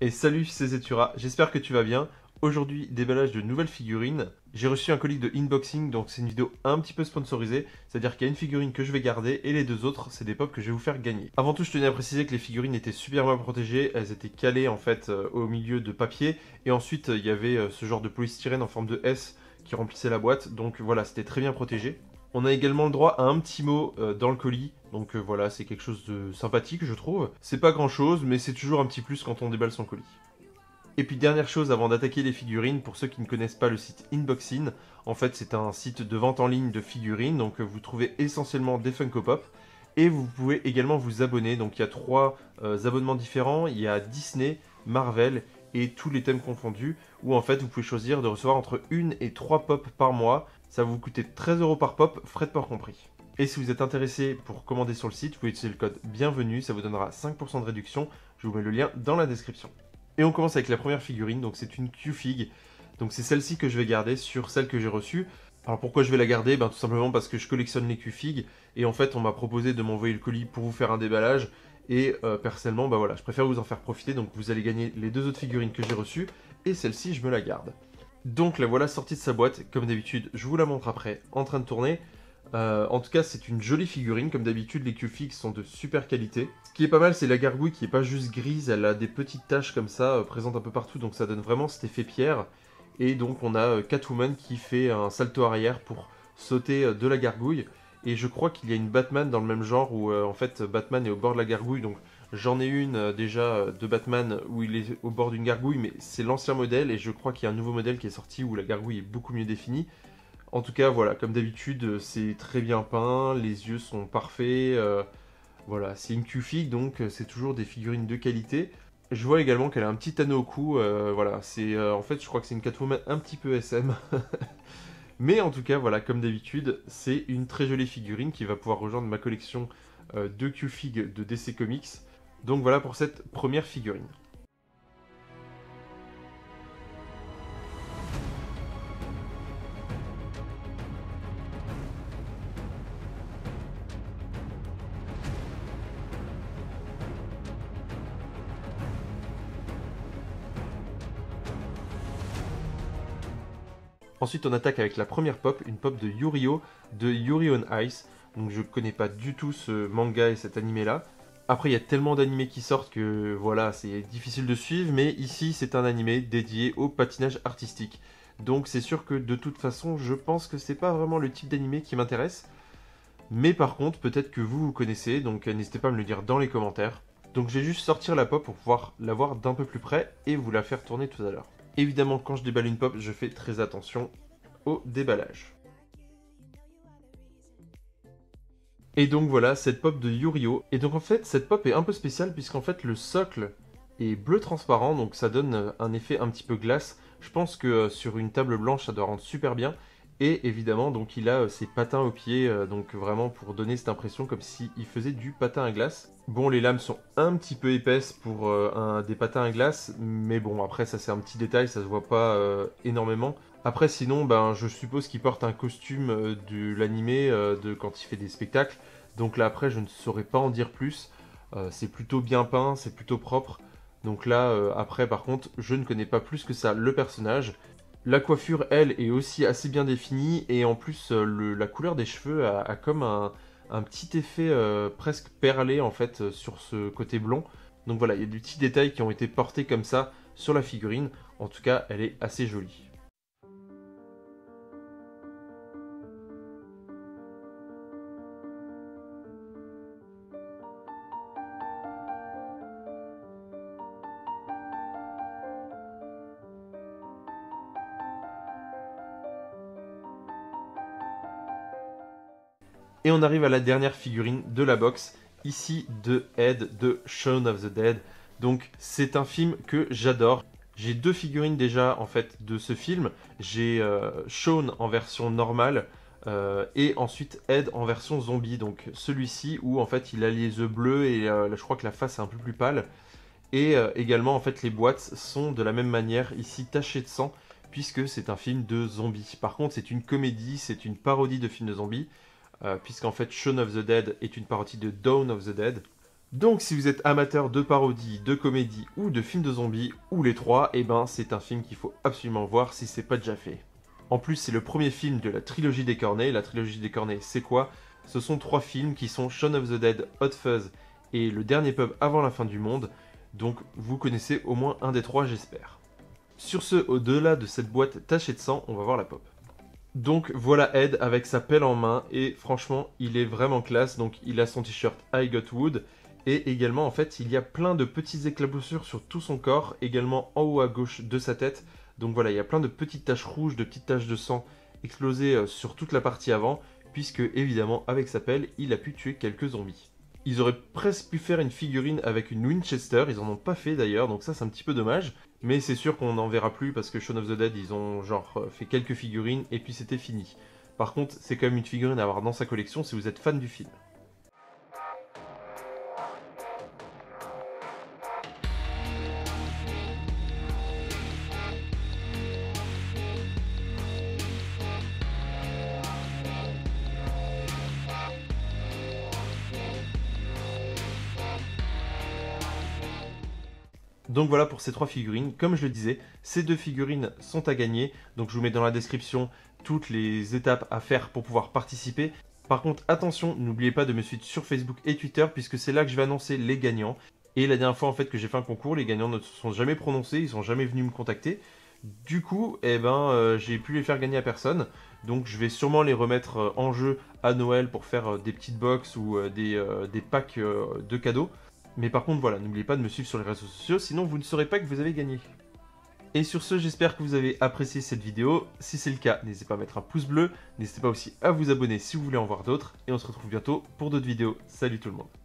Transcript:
Et salut, c'est Zetura, j'espère que tu vas bien. Aujourd'hui, déballage de nouvelles figurines. J'ai reçu un colis de unboxing, donc c'est une vidéo un petit peu sponsorisée, c'est-à-dire qu'il y a une figurine que je vais garder et les deux autres, c'est des pops que je vais vous faire gagner. Avant tout, je tenais à préciser que les figurines étaient super bien protégées, elles étaient calées en fait au milieu de papier, et ensuite il y avait ce genre de polystyrène en forme de S qui remplissait la boîte, donc voilà, c'était très bien protégé. On a également le droit à un petit mot dans le colis, donc voilà, c'est quelque chose de sympathique je trouve. C'est pas grand chose, mais c'est toujours un petit plus quand on déballe son colis. Et puis dernière chose avant d'attaquer les figurines, pour ceux qui ne connaissent pas le site Inboxin, en fait c'est un site de vente en ligne de figurines, donc vous trouvez essentiellement des Funko Pop, et vous pouvez également vous abonner, donc il y a trois abonnements différents, il y a Disney, Marvel et tous les thèmes confondus, où en fait vous pouvez choisir de recevoir entre 1 et 3 pop par mois, ça va vous coûter 13 € par pop, frais de port compris. Et si vous êtes intéressé pour commander sur le site, vous pouvez utiliser le code bienvenue, ça vous donnera 5% de réduction, je vous mets le lien dans la description. Et on commence avec la première figurine, donc c'est une Q-Fig. Donc c'est celle-ci que je vais garder sur celle que j'ai reçue. Alors pourquoi je vais la garder? Tout simplement parce que je collectionne les Q-Fig. Et en fait on m'a proposé de m'envoyer le colis pour vous faire un déballage. Et personnellement, voilà, je préfère vous en faire profiter. Donc vous allez gagner les deux autres figurines que j'ai reçues. Et celle-ci, je me la garde. Donc la voilà sortie de sa boîte. Comme d'habitude, je vous la montre après, en train de tourner. En tout cas, c'est une jolie figurine. Comme d'habitude, les Q-Fix sont de super qualité. Ce qui est pas mal, c'est la gargouille qui est pas juste grise, elle a des petites taches comme ça, présentes un peu partout, donc ça donne vraiment cet effet pierre. Et donc on a Catwoman qui fait un salto arrière pour sauter de la gargouille. Et je crois qu'il y a une Batman dans le même genre où en fait Batman est au bord de la gargouille. Donc j'en ai une déjà de Batman où il est au bord d'une gargouille, mais c'est l'ancien modèle. Et je crois qu'il y a un nouveau modèle qui est sorti où la gargouille est beaucoup mieux définie. En tout cas, voilà, comme d'habitude, c'est très bien peint, les yeux sont parfaits. Voilà, c'est une Q-Fig, donc c'est toujours des figurines de qualité. Je vois également qu'elle a un petit anneau au cou. Voilà, c'est en fait, je crois que c'est une Catwoman un petit peu SM. Mais en tout cas, voilà, comme d'habitude, c'est une très jolie figurine qui va pouvoir rejoindre ma collection de Q-Fig de DC Comics. Donc voilà pour cette première figurine. Ensuite, on attaque avec la première pop, une pop de Yu-Gi-Oh! De Yuri on Ice. Donc je connais pas du tout ce manga et cet animé là. Après, il y a tellement d'animés qui sortent que voilà, c'est difficile de suivre, mais ici c'est un animé dédié au patinage artistique. Donc c'est sûr que de toute façon, je pense que c'est pas vraiment le type d'animé qui m'intéresse. Mais par contre, peut-être que vous connaissez, donc n'hésitez pas à me le dire dans les commentaires. Donc je vais juste sortir la pop pour pouvoir la voir d'un peu plus près et vous la faire tourner tout à l'heure. Évidemment, quand je déballe une pop, je fais très attention au déballage. Et donc voilà, cette pop de Yurio. Et donc en fait, cette pop est un peu spéciale puisqu'en fait le socle est bleu transparent, donc ça donne un effet un petit peu glace. Je pense que sur une table blanche, ça doit rendre super bien. Et évidemment, donc il a ses patins aux pieds, donc vraiment pour donner cette impression comme s'il faisait du patin à glace. Bon, les lames sont un petit peu épaisses pour des patins à glace, mais bon, après ça c'est un petit détail, ça se voit pas énormément. Après, sinon, je suppose qu'il porte un costume de l'animé de quand il fait des spectacles. Donc là, après, je ne saurais pas en dire plus. C'est plutôt bien peint, c'est plutôt propre. Donc là, après, par contre, je ne connais pas plus que ça le personnage. La coiffure, elle, est aussi assez bien définie. Et en plus, la couleur des cheveux a comme un petit effet presque perlé, en fait, sur ce côté blond. Donc voilà, il y a des petits détails qui ont été portés comme ça sur la figurine. En tout cas, elle est assez jolie. Et on arrive à la dernière figurine de la box, ici de Ed de Shaun of the Dead. Donc c'est un film que j'adore. J'ai deux figurines déjà en fait de ce film. J'ai Shaun en version normale et ensuite Ed en version zombie. Donc celui-ci où en fait il a les yeux bleus et là, je crois que la face est un peu plus pâle. Et également en fait les boîtes sont de la même manière ici tachées de sang puisque c'est un film de zombies. Par contre c'est une comédie, c'est une parodie de film de zombies puisqu'en fait Shaun of the Dead est une parodie de Dawn of the Dead. Donc si vous êtes amateur de parodies, de comédies ou de films de zombies, ou les trois, eh ben c'est un film qu'il faut absolument voir si c'est pas déjà fait. En plus c'est le premier film de la trilogie des Corneilles. La trilogie des Corneilles c'est quoi? Ce sont 3 films qui sont Shaun of the Dead, Hot Fuzz et Le Dernier Pub avant la fin du monde. Donc vous connaissez au moins un des 3 j'espère. Sur ce, au-delà de cette boîte tachée de sang, on va voir la pop. Donc voilà Ed avec sa pelle en main et franchement il est vraiment classe. Donc il a son t-shirt I Got Wood et également en fait il y a plein de petites éclaboussures sur tout son corps, également en haut à gauche de sa tête. Donc voilà, il y a plein de petites taches rouges, de petites taches de sang explosées sur toute la partie avant, puisque évidemment avec sa pelle il a pu tuer quelques zombies. Ils auraient presque pu faire une figurine avec une Winchester, ils en ont pas fait d'ailleurs, donc ça c'est un petit peu dommage. Mais c'est sûr qu'on n'en verra plus parce que Shaun of the Dead, ils ont genre fait quelques figurines et puis c'était fini. Par contre, c'est quand même une figurine à avoir dans sa collection si vous êtes fan du film. Donc voilà pour ces 3 figurines. Comme je le disais, ces 2 figurines sont à gagner. Donc je vous mets dans la description toutes les étapes à faire pour pouvoir participer. Par contre, attention, n'oubliez pas de me suivre sur Facebook et Twitter puisque c'est là que je vais annoncer les gagnants. Et la dernière fois en fait que j'ai fait un concours, les gagnants ne se sont jamais prononcés, ils sont jamais venus me contacter. Du coup, j'ai pu les faire gagner à personne. Donc je vais sûrement les remettre en jeu à Noël pour faire des petites box ou des packs de cadeaux. Mais par contre, voilà, n'oubliez pas de me suivre sur les réseaux sociaux, sinon vous ne saurez pas que vous avez gagné. Et sur ce, j'espère que vous avez apprécié cette vidéo. Si c'est le cas, n'hésitez pas à mettre un pouce bleu. N'hésitez pas aussi à vous abonner si vous voulez en voir d'autres. Et on se retrouve bientôt pour d'autres vidéos. Salut tout le monde.